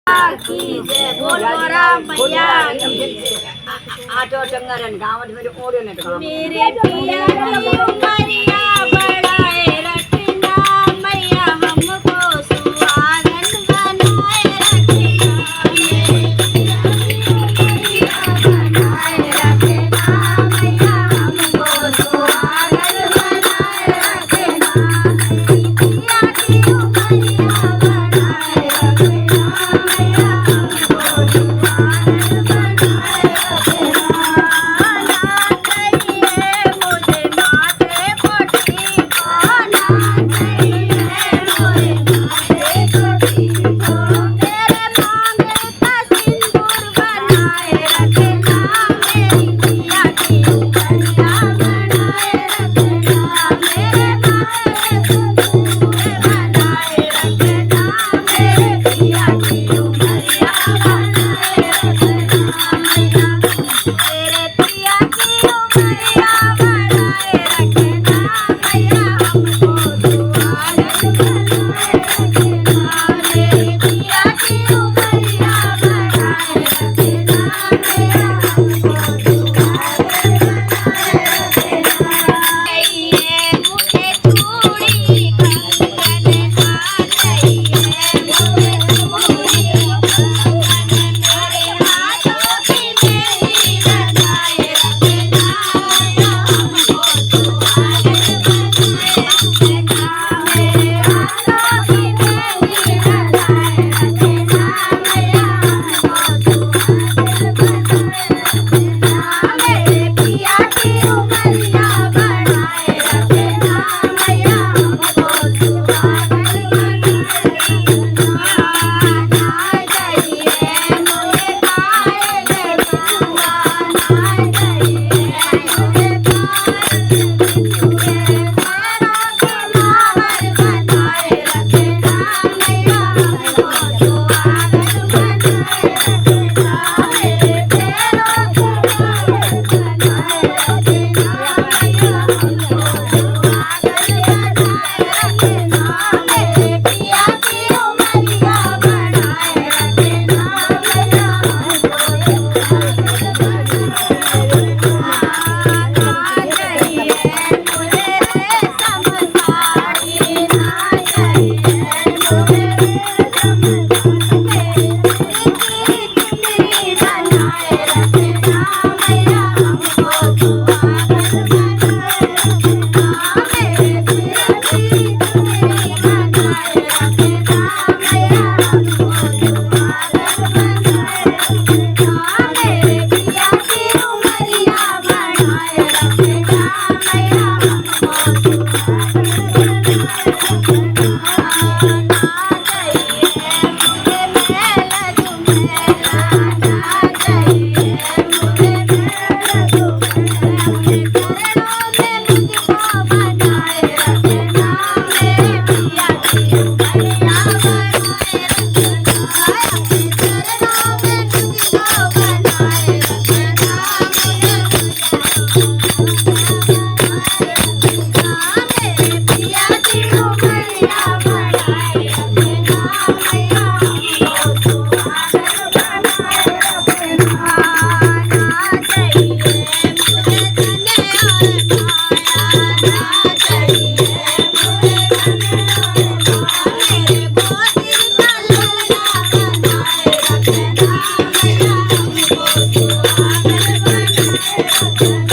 की जय बोल राम मैया की आठो टंगरन गावत मेरे ओरे ने तो मेरे पिया की उमरिया बढ़ाए रखना मैया हमको सुहागन बनाए रखना मेरे पिया की उमरिया बनाए रखना मैया हमको सुहागन बनाए रखना मेरी पिया की उमरिया बढ़ाए रखना मैया हमको सुहागन बनाए Thank you.